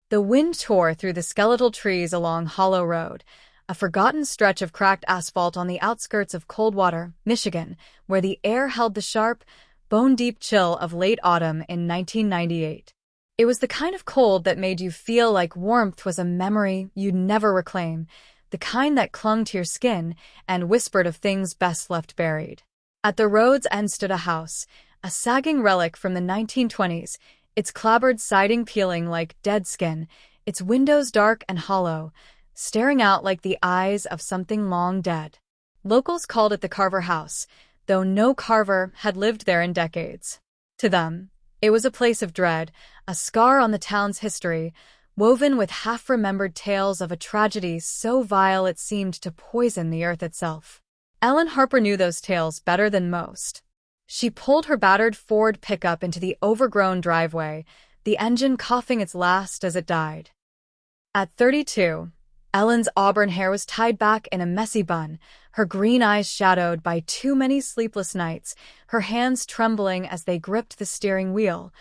The wind tore through the skeletal trees along Hollow Road, a forgotten stretch of cracked asphalt on the outskirts of Coldwater, Michigan, where the air held the sharp, bone-deep chill of late autumn in 1998. It was the kind of cold that made you feel like warmth was a memory you'd never reclaim, the kind that clung to your skin and whispered of things best left buried. At the road's end stood a house, a sagging relic from the 1920s, its clapboard siding peeling like dead skin, its windows dark and hollow, staring out like the eyes of something long dead. Locals called it the Carver House, though no Carver had lived there in decades. To them, it was a place of dread, a scar on the town's history, woven with half-remembered tales of a tragedy so vile it seemed to poison the earth itself. Ellen Harper knew those tales better than most. She pulled her battered Ford pickup into the overgrown driveway, the engine coughing its last as it died. At 32, Ellen's auburn hair was tied back in a messy bun, her green eyes shadowed by too many sleepless nights, her hands trembling as they gripped the steering wheel,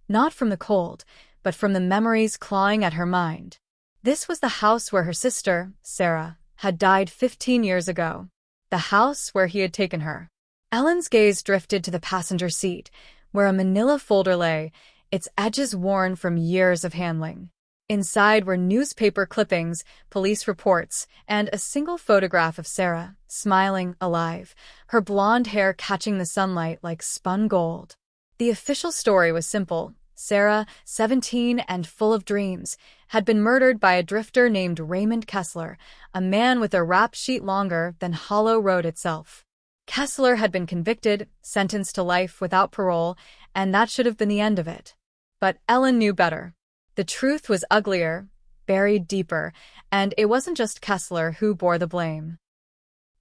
not from the cold, but from the memories clawing at her mind. This was the house where her sister, Sarah, had died 15 years ago. The house where he had taken her. Ellen's gaze drifted to the passenger seat, where a manila folder lay, its edges worn from years of handling. Inside were newspaper clippings, police reports, and a single photograph of Sarah, smiling, alive, her blonde hair catching the sunlight like spun gold. The official story was simple. Sarah, 17 and full of dreams, had been murdered by a drifter named Raymond Kessler, a man with a rap sheet longer than Hollow Road itself. Kessler had been convicted, sentenced to life without parole, and that should have been the end of it. But Ellen knew better. The truth was uglier, buried deeper, and it wasn't just Kessler who bore the blame.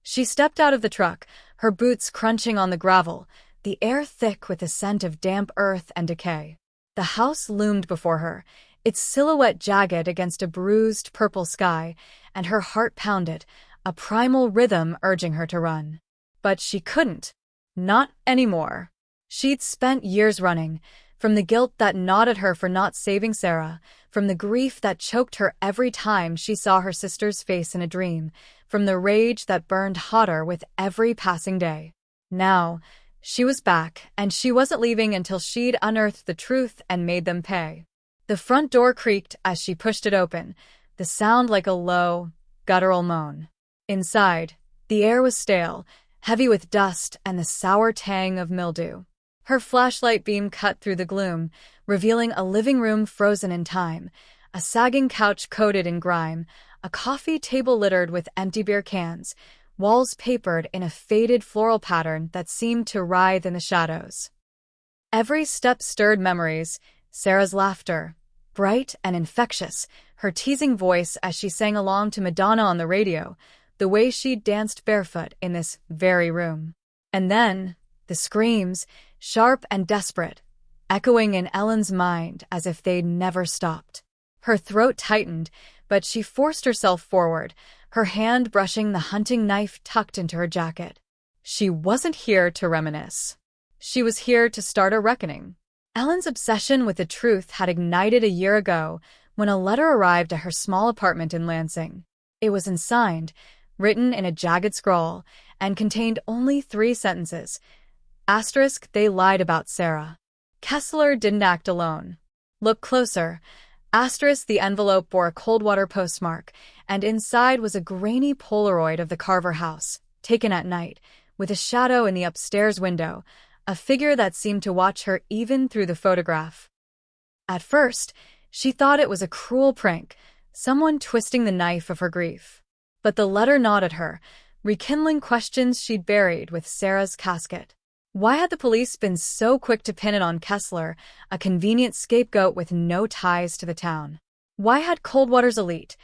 She stepped out of the truck, her boots crunching on the gravel, the air thick with the scent of damp earth and decay. The house loomed before her, its silhouette jagged against a bruised purple sky, and her heart pounded, a primal rhythm urging her to run. But she couldn't. Not anymore. She'd spent years running, from the guilt that gnawed at her for not saving Sarah, from the grief that choked her every time she saw her sister's face in a dream, from the rage that burned hotter with every passing day. Now, she was back, and she wasn't leaving until she'd unearthed the truth and made them pay. The front door creaked as she pushed it open, the sound like a low, guttural moan. Inside, the air was stale, heavy with dust and the sour tang of mildew. Her flashlight beam cut through the gloom, revealing a living room frozen in time, a sagging couch coated in grime, a coffee table littered with empty beer cans, walls papered in a faded floral pattern that seemed to writhe in the shadows. Every step stirred memories, Sarah's laughter, bright and infectious, her teasing voice as she sang along to Madonna on the radio, the way she'd danced barefoot in this very room. And then, the screams, sharp and desperate, echoing in Ellen's mind as if they'd never stopped. Her throat tightened, but she forced herself forward, her hand brushing the hunting knife tucked into her jacket. She wasn't here to reminisce. She was here to start a reckoning. Ellen's obsession with the truth had ignited a year ago when a letter arrived at her small apartment in Lansing. It was unsigned, written in a jagged scrawl, and contained only 3 sentences. Asterisk, they lied about Sarah. Kessler didn't act alone. Look closer. Asterisk, the envelope bore a Coldwater postmark, and inside was a grainy Polaroid of the Carver House, taken at night, with a shadow in the upstairs window, a figure that seemed to watch her even through the photograph. At first, she thought it was a cruel prank, someone twisting the knife of her grief. But the letter gnawed at her, rekindling questions she'd buried with Sarah's casket. Why had the police been so quick to pin it on Kessler, a convenient scapegoat with no ties to the town? Why had Coldwater's elite,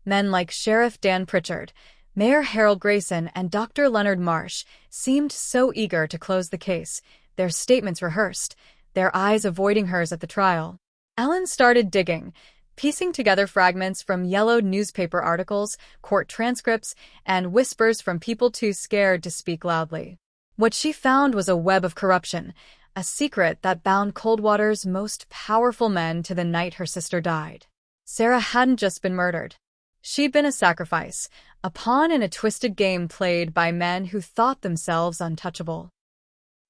men like Sheriff Dan Pritchard, Mayor Harold Grayson, and Dr. Leonard Marsh, seemed so eager to close the case, their statements rehearsed, their eyes avoiding hers at the trial? Ellen started digging, piecing together fragments from yellowed newspaper articles, court transcripts, and whispers from people too scared to speak loudly. What she found was a web of corruption, a secret that bound Coldwater's most powerful men to the night her sister died. Sarah hadn't just been murdered. She'd been a sacrifice, a pawn in a twisted game played by men who thought themselves untouchable.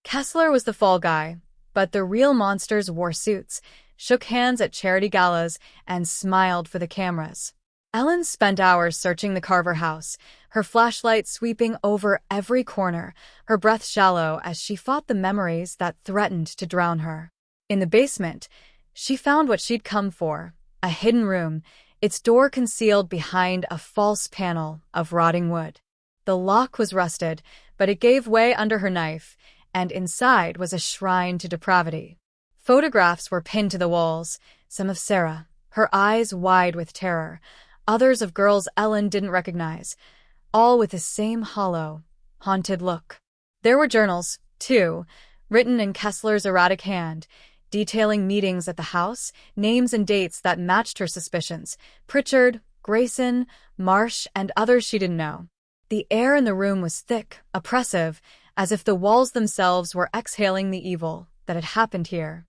Kessler was the fall guy, but the real monsters wore suits, shook hands at charity galas, and smiled for the cameras. Ellen spent hours searching the Carver house, her flashlight sweeping over every corner, her breath shallow as she fought the memories that threatened to drown her. In the basement, she found what she'd come for, a hidden room, its door concealed behind a false panel of rotting wood. The lock was rusted, but it gave way under her knife, and inside was a shrine to depravity. Photographs were pinned to the walls, some of Sarah, her eyes wide with terror, others of girls Ellen didn't recognize, all with the same hollow, haunted look. There were journals, too, written in Kessler's erratic hand, detailing meetings at the house, names and dates that matched her suspicions: Pritchard, Grayson, Marsh, and others she didn't know. The air in the room was thick, oppressive, as if the walls themselves were exhaling the evil that had happened here.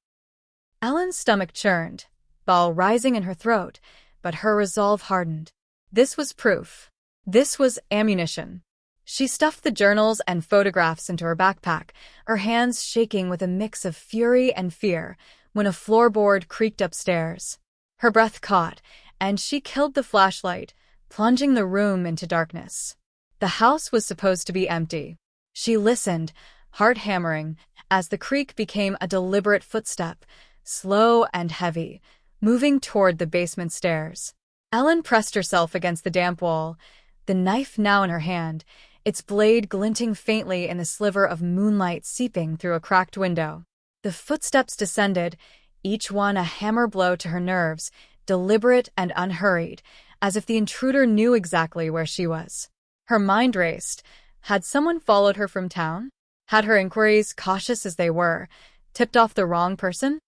Ellen's stomach churned, bile rising in her throat, but her resolve hardened. This was proof. This was ammunition. She stuffed the journals and photographs into her backpack, her hands shaking with a mix of fury and fear, when a floorboard creaked upstairs. Her breath caught, and she killed the flashlight, plunging the room into darkness. The house was supposed to be empty. She listened, heart hammering, as the creak became a deliberate footstep, slow and heavy, moving toward the basement stairs. Ellen pressed herself against the damp wall, the knife now in her hand, its blade glinting faintly in the sliver of moonlight seeping through a cracked window. The footsteps descended, each one a hammer blow to her nerves, deliberate and unhurried, as if the intruder knew exactly where she was. Her mind raced. Had someone followed her from town? Had her inquiries, cautious as they were, tipped off the wrong person?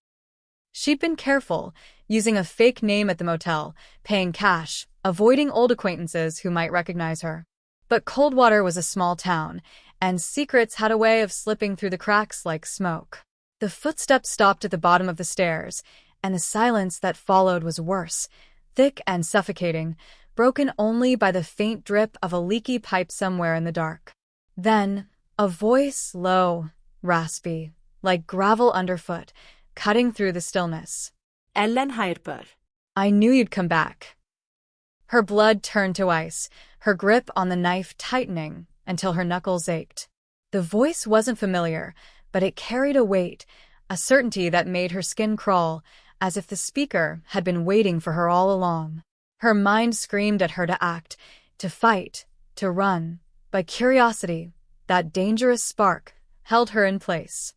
She'd been careful, using a fake name at the motel, paying cash, avoiding old acquaintances who might recognize her. But Coldwater was a small town, and secrets had a way of slipping through the cracks like smoke. The footsteps stopped at the bottom of the stairs, and the silence that followed was worse, thick and suffocating, broken only by the faint drip of a leaky pipe somewhere in the dark. Then, a voice, low, raspy, like gravel underfoot, cutting through the stillness. Ellen Harper. I knew you'd come back. Her blood turned to ice, her grip on the knife tightening until her knuckles ached. The voice wasn't familiar, but it carried a weight, a certainty that made her skin crawl, as if the speaker had been waiting for her all along. Her mind screamed at her to act, to fight, to run, but curiosity, that dangerous spark, held her in place.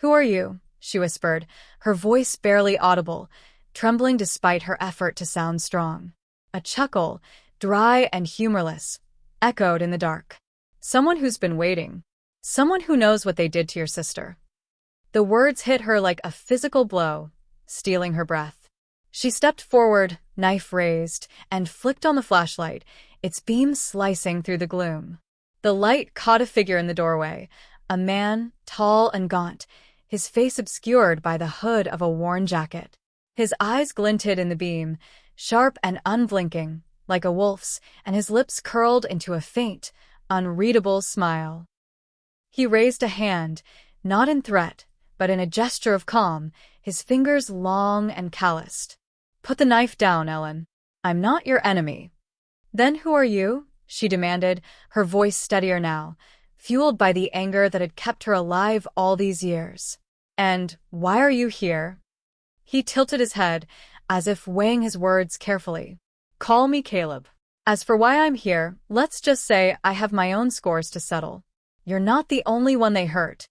"Who are you?" she whispered, her voice barely audible, trembling despite her effort to sound strong. A chuckle, dry and humorless, echoed in the dark. "Someone who's been waiting. Someone who knows what they did to your sister." The words hit her like a physical blow, stealing her breath. She stepped forward, knife raised, and flicked on the flashlight, its beam slicing through the gloom. The light caught a figure in the doorway, a man, tall and gaunt, his face obscured by the hood of a worn jacket. His eyes glinted in the beam, sharp and unblinking, like a wolf's, and his lips curled into a faint, unreadable smile. He raised a hand, not in threat, but in a gesture of calm, his fingers long and calloused. "Put the knife down, Ellen. I'm not your enemy." "Then who are you?" she demanded, her voice steadier now, fueled by the anger that had kept her alive all these years. "And why are you here?" He tilted his head, as if weighing his words carefully. "Call me Caleb. As for why I'm here, let's just say I have my own scores to settle. You're not the only one they hurt."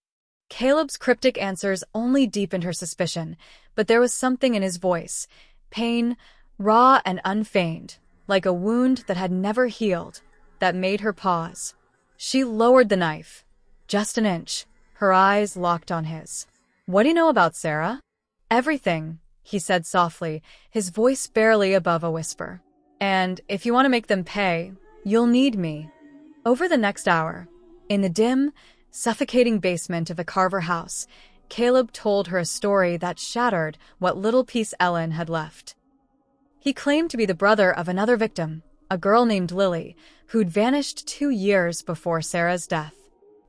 Caleb's cryptic answers only deepened her suspicion, but there was something in his voice, pain, raw and unfeigned, like a wound that had never healed, that made her pause. She lowered the knife, just an inch, her eyes locked on his. "What do you know about Sarah?" "Everything," he said softly, his voice barely above a whisper. "And if you want to make them pay, you'll need me." Over the next hour, in the dim, suffocating basement of the Carver house, Caleb told her a story that shattered what little piece Ellen had left. He claimed to be the brother of another victim, a girl named Lily, who'd vanished 2 years before Sarah's death.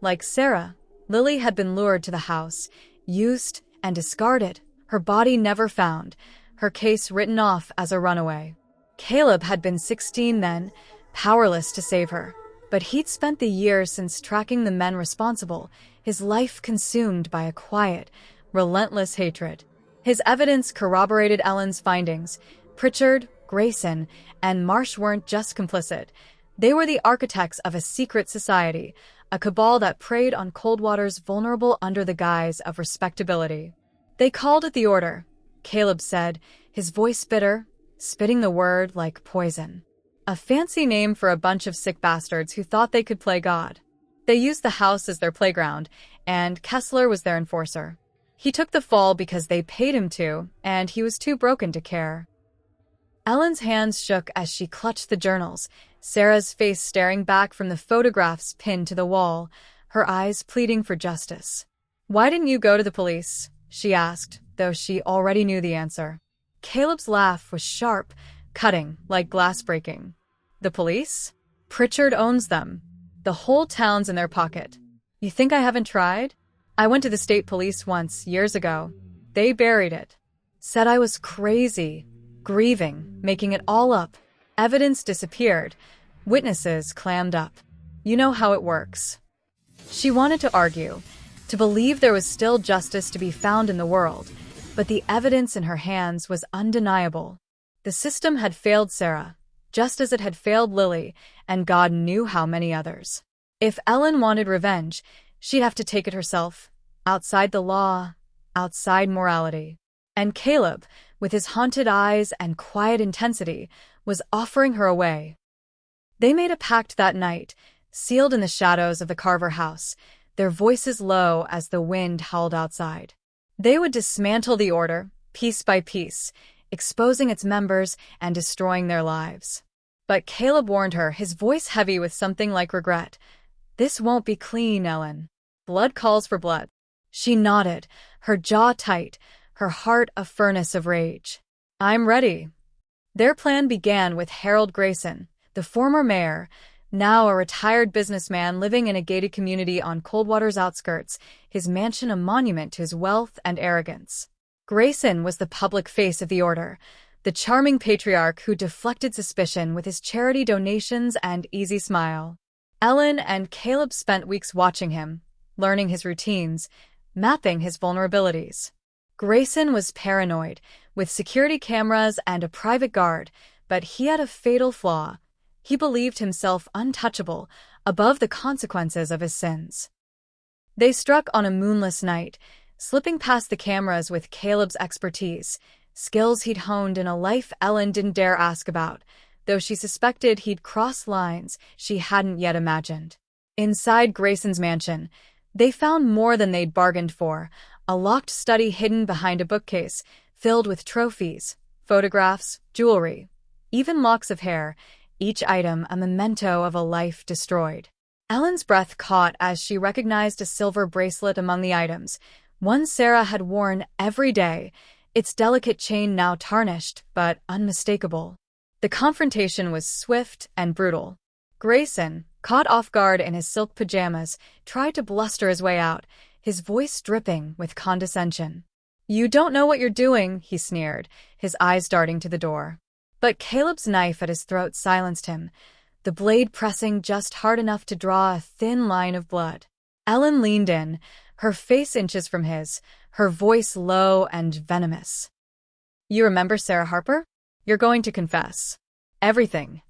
Like Sarah, Lily had been lured to the house, used and discarded, her body never found, her case written off as a runaway. Caleb had been 16 then, powerless to save her. But he'd spent the years since tracking the men responsible, his life consumed by a quiet, relentless hatred. His evidence corroborated Ellen's findings. Pritchard, Grayson, and Marsh weren't just complicit. They were the architects of a secret society, a cabal that preyed on Coldwater's vulnerable under the guise of respectability. They called it the Order, Caleb said, his voice bitter, spitting the word like poison. A fancy name for a bunch of sick bastards who thought they could play God. They used the house as their playground, and Kessler was their enforcer. He took the fall because they paid him to, and he was too broken to care. Ellen's hands shook as she clutched the journals, Sarah's face staring back from the photographs pinned to the wall, her eyes pleading for justice. "Why didn't you go to the police?" she asked, though she already knew the answer. Caleb's laugh was sharp, cutting, like glass breaking. "The police? Pritchard owns them. The whole town's in their pocket. You think I haven't tried? I went to the state police once, years ago. They buried it. Said I was crazy, grieving, making it all up. Evidence disappeared. Witnesses clammed up. You know how it works." She wanted to argue, to believe there was still justice to be found in the world, but the evidence in her hands was undeniable. The system had failed Sarah, just as it had failed Lily, and God knew how many others. If Ellen wanted revenge, she'd have to take it herself, outside the law, outside morality. And Caleb, with his haunted eyes and quiet intensity, was offering her away. They made a pact that night, sealed in the shadows of the Carver House, their voices low as the wind howled outside. They would dismantle the Order, piece by piece, exposing its members and destroying their lives. But Caleb warned her, his voice heavy with something like regret. "This won't be clean, Ellen. Blood calls for blood." She nodded, her jaw tight, her heart a furnace of rage. "I'm ready." Their plan began with Harold Grayson, the former mayor, now a retired businessman living in a gated community on Coldwater's outskirts, his mansion a monument to his wealth and arrogance. Grayson was the public face of the Order, the charming patriarch who deflected suspicion with his charity donations and easy smile. Ellen and Caleb spent weeks watching him, learning his routines, mapping his vulnerabilities. Grayson was paranoid, with security cameras and a private guard, but he had a fatal flaw. He believed himself untouchable, above the consequences of his sins. They struck on a moonless night, slipping past the cameras with Caleb's expertise, skills he'd honed in a life Ellen didn't dare ask about, though she suspected he'd crossed lines she hadn't yet imagined. Inside Grayson's mansion, they found more than they'd bargained for, a locked study hidden behind a bookcase, filled with trophies, photographs, jewelry, even locks of hair, each item a memento of a life destroyed. Ellen's breath caught as she recognized a silver bracelet among the items, one Sarah had worn every day, its delicate chain now tarnished but unmistakable. The confrontation was swift and brutal. Grayson, caught off guard in his silk pajamas, tried to bluster his way out, his voice dripping with condescension. "You don't know what you're doing," he sneered, his eyes darting to the door. But Caleb's knife at his throat silenced him, the blade pressing just hard enough to draw a thin line of blood. Ellen leaned in, her face inches from his, her voice low and venomous. "You remember Sarah Harper? You're going to confess. Everything."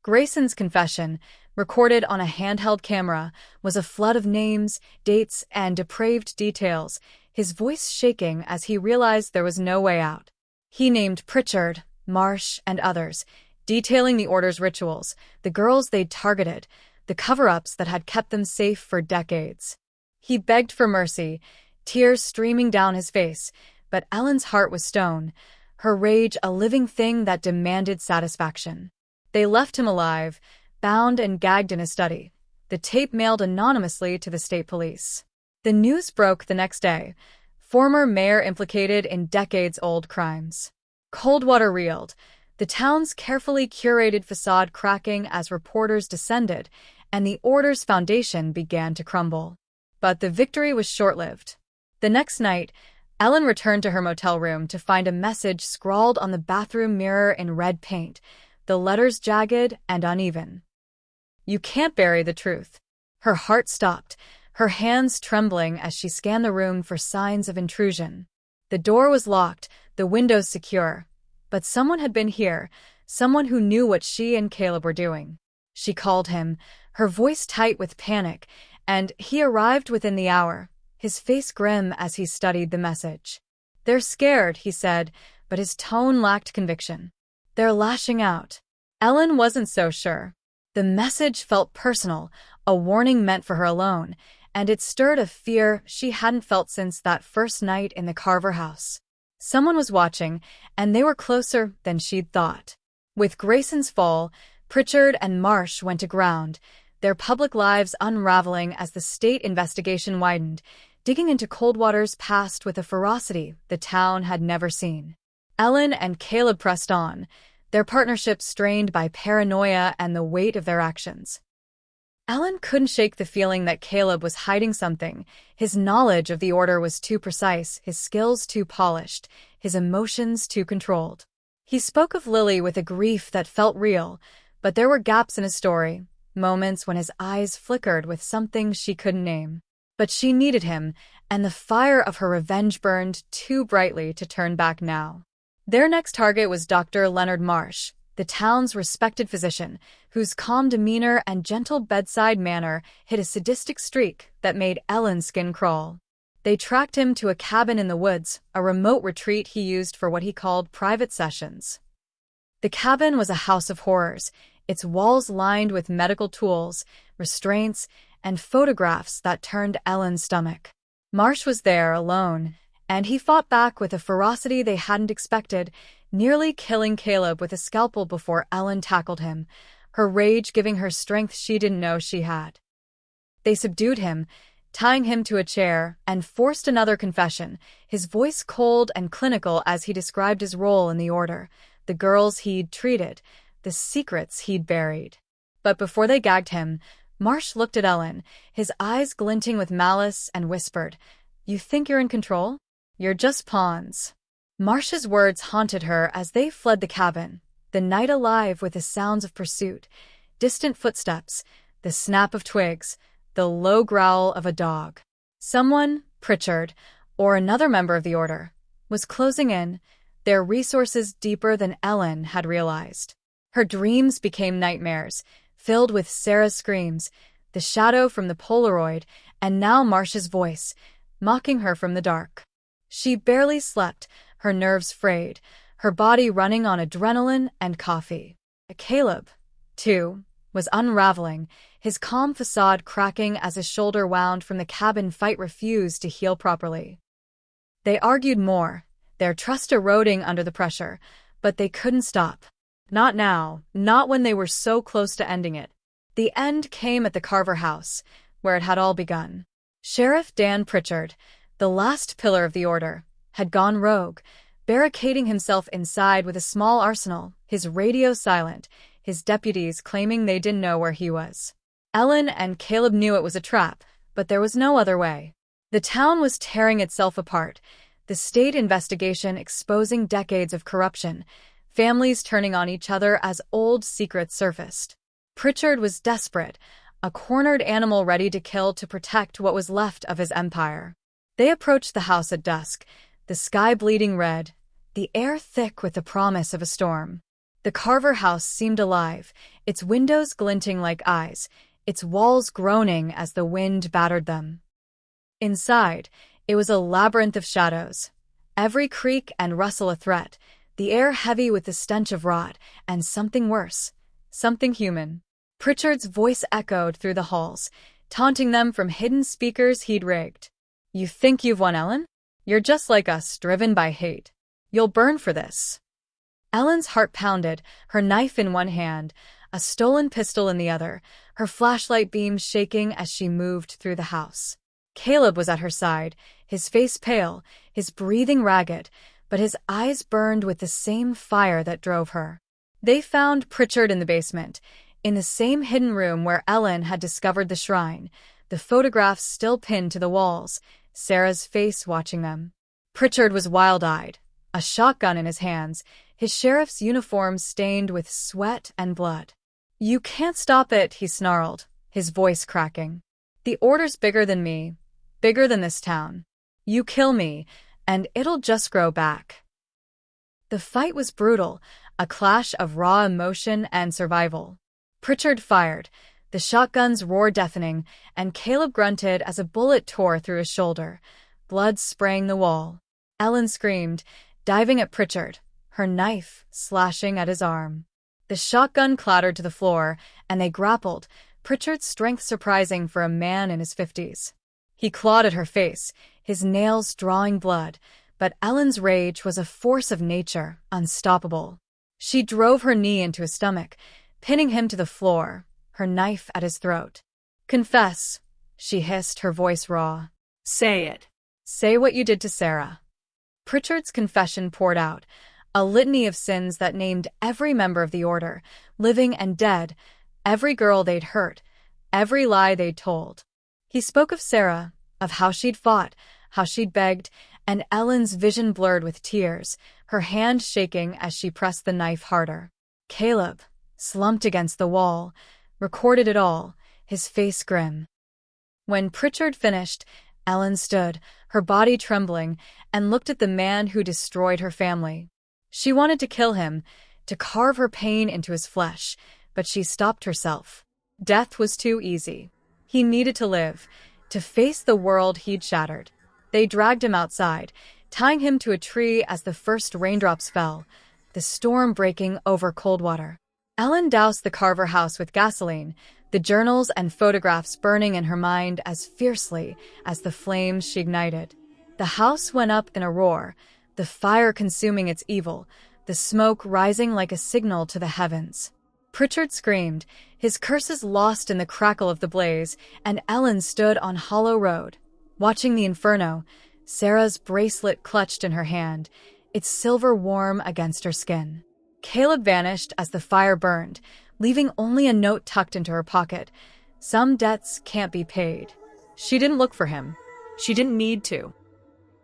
Grayson's confession, recorded on a handheld camera, was a flood of names, dates, and depraved details, his voice shaking as he realized there was no way out. He named Pritchard, Marsh, and others, detailing the Order's rituals, the girls they'd targeted, the cover-ups that had kept them safe for decades. He begged for mercy, tears streaming down his face, but Ellen's heart was stone, her rage a living thing that demanded satisfaction. They left him alive, bound and gagged in his study, the tape mailed anonymously to the state police. The news broke the next day, former mayor implicated in decades-old crimes. Coldwater reeled, the town's carefully curated facade cracking as reporters descended, and the order's foundation began to crumble. But the victory was short-lived. The next night, Ellen returned to her motel room to find a message scrawled on the bathroom mirror in red paint, the letters jagged and uneven. "You can't bury the truth." Her heart stopped, her hands trembling as she scanned the room for signs of intrusion. The door was locked, the windows secure, but someone had been here, someone who knew what she and Caleb were doing. She called him, her voice tight with panic, and he arrived within the hour, his face grim as he studied the message. "They're scared," he said, but his tone lacked conviction. "They're lashing out." Ellen wasn't so sure. The message felt personal, a warning meant for her alone, and it stirred a fear she hadn't felt since that first night in the Carver house. Someone was watching, and they were closer than she'd thought. With Grayson's fall, Pritchard and Marsh went to ground, their public lives unraveling as the state investigation widened, digging into Coldwater's past with a ferocity the town had never seen. Ellen and Caleb pressed on, their partnership strained by paranoia and the weight of their actions. Ellen couldn't shake the feeling that Caleb was hiding something. His knowledge of the order was too precise, his skills too polished, his emotions too controlled. He spoke of Lily with a grief that felt real, but there were gaps in his story, moments when his eyes flickered with something she couldn't name. But she needed him, and the fire of her revenge burned too brightly to turn back now. Their next target was Dr. Leonard Marsh, the town's respected physician, whose calm demeanor and gentle bedside manner hid a sadistic streak that made Ellen's skin crawl. They tracked him to a cabin in the woods, a remote retreat he used for what he called private sessions. The cabin was a house of horrors, its walls lined with medical tools, restraints, and photographs that turned Ellen's stomach. Marsh was there alone, and he fought back with a ferocity they hadn't expected, nearly killing Caleb with a scalpel before Ellen tackled him, her rage giving her strength she didn't know she had. They subdued him, tying him to a chair, and forced another confession, his voice cold and clinical as he described his role in the order, the girls he'd treated, the secrets he'd buried. But before they gagged him, Marsh looked at Ellen, his eyes glinting with malice, and whispered, "You think you're in control? You're just pawns." Marsh's words haunted her as they fled the cabin, the night alive with the sounds of pursuit, distant footsteps, the snap of twigs, the low growl of a dog. Someone, Pritchard, or another member of the order, was closing in, their resources deeper than Ellen had realized. Her dreams became nightmares, filled with Sarah's screams, the shadow from the Polaroid, and now Marsh's voice, mocking her from the dark. She barely slept, her nerves frayed, her body running on adrenaline and coffee. Caleb, too, was unraveling, his calm facade cracking as his shoulder wound from the cabin fight refused to heal properly. They argued more, their trust eroding under the pressure, but they couldn't stop. Not now, not when they were so close to ending it. The end came at the Carver House, where it had all begun. Sheriff Dan Pritchard, the last pillar of the order, had gone rogue, barricading himself inside with a small arsenal, his radio silent, his deputies claiming they didn't know where he was. Ellen and Caleb knew it was a trap, but there was no other way. The town was tearing itself apart, the state investigation exposing decades of corruption, families turning on each other as old secrets surfaced. Pritchard was desperate, a cornered animal ready to kill to protect what was left of his empire. They approached the house at dusk, the sky bleeding red, the air thick with the promise of a storm. The Carver house seemed alive, its windows glinting like eyes, its walls groaning as the wind battered them. Inside, it was a labyrinth of shadows, every creak and rustle a threat, the air heavy with the stench of rot, and something worse, something human. Pritchard's voice echoed through the halls, taunting them from hidden speakers he'd rigged. "You think you've won, Ellen? You're just like us, driven by hate. You'll burn for this." Ellen's heart pounded, her knife in one hand, a stolen pistol in the other, her flashlight beams shaking as she moved through the house. Caleb was at her side, his face pale, his breathing ragged, but his eyes burned with the same fire that drove her. They found Pritchard in the basement, in the same hidden room where Ellen had discovered the shrine, the photographs still pinned to the walls, Sarah's face watching them. Pritchard was wild-eyed, a shotgun in his hands, his sheriff's uniform stained with sweat and blood. "You can't stop it," he snarled, his voice cracking. "The order's bigger than me, bigger than this town. You kill me, and it'll just grow back." The fight was brutal, a clash of raw emotion and survival. Pritchard fired, the shotgun's roar deafening, and Caleb grunted as a bullet tore through his shoulder, blood spraying the wall. Ellen screamed, diving at Pritchard, her knife slashing at his arm. The shotgun clattered to the floor, and they grappled, Pritchard's strength surprising for a man in his 50s. He clawed at her face, his nails drawing blood, but Ellen's rage was a force of nature, unstoppable. She drove her knee into his stomach, pinning him to the floor, her knife at his throat. "Confess," she hissed, her voice raw. "Say it. "Say what you did to Sarah." Pritchard's confession poured out, a litany of sins that named every member of the order, living and dead, every girl they'd hurt, every lie they'd told. He spoke of Sarah, of how she'd fought, how she'd begged, and Ellen's vision blurred with tears, her hand shaking as she pressed the knife harder. Caleb, slumped against the wall, recorded it all, his face grim. When Pritchard finished, Ellen stood, her body trembling, and looked at the man who destroyed her family. She wanted to kill him, to carve her pain into his flesh, but she stopped herself. Death was too easy. He needed to live, to face the world he'd shattered. They dragged him outside, tying him to a tree as the first raindrops fell, the storm breaking over Coldwater. Ellen doused the Carver House with gasoline, the journals and photographs burning in her mind as fiercely as the flames she ignited. The house went up in a roar, the fire consuming its evil, the smoke rising like a signal to the heavens. Pritchard screamed, his curses lost in the crackle of the blaze, and Ellen stood on Hollow Road, watching the inferno, Sarah's bracelet clutched in her hand, its silver warm against her skin. Caleb vanished as the fire burned, leaving only a note tucked into her pocket. "Some debts can't be paid." She didn't look for him. She didn't need to.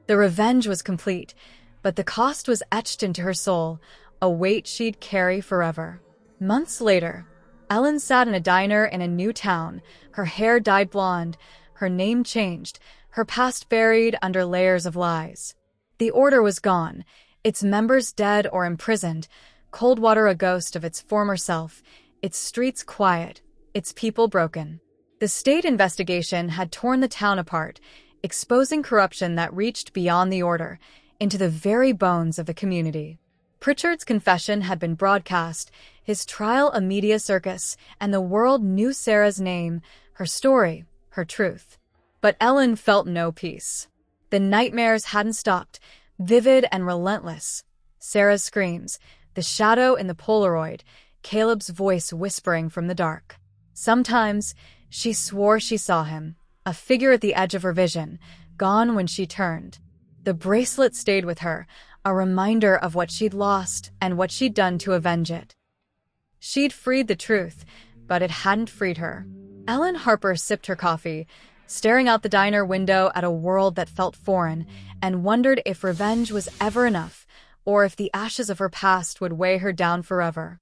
The revenge was complete, but the cost was etched into her soul, a weight she'd carry forever. Months later, Ellen sat in a diner in a new town, her hair dyed blonde, her name changed, her past buried under layers of lies. The order was gone, its members dead or imprisoned, Coldwater a ghost of its former self, its streets quiet, its people broken. The state investigation had torn the town apart, exposing corruption that reached beyond the order, into the very bones of the community. Pritchard's confession had been broadcast, his trial a media circus, and the world knew Sarah's name, her story, her truth. But Ellen felt no peace. The nightmares hadn't stopped, vivid and relentless. Sarah's screams, the shadow in the Polaroid, Caleb's voice whispering from the dark. Sometimes, she swore she saw him, a figure at the edge of her vision, gone when she turned. The bracelet stayed with her, a reminder of what she'd lost and what she'd done to avenge it. She'd freed the truth, but it hadn't freed her. Ellen Harper sipped her coffee, staring out the diner window at a world that felt foreign, and wondered if revenge was ever enough, or if the ashes of her past would weigh her down forever.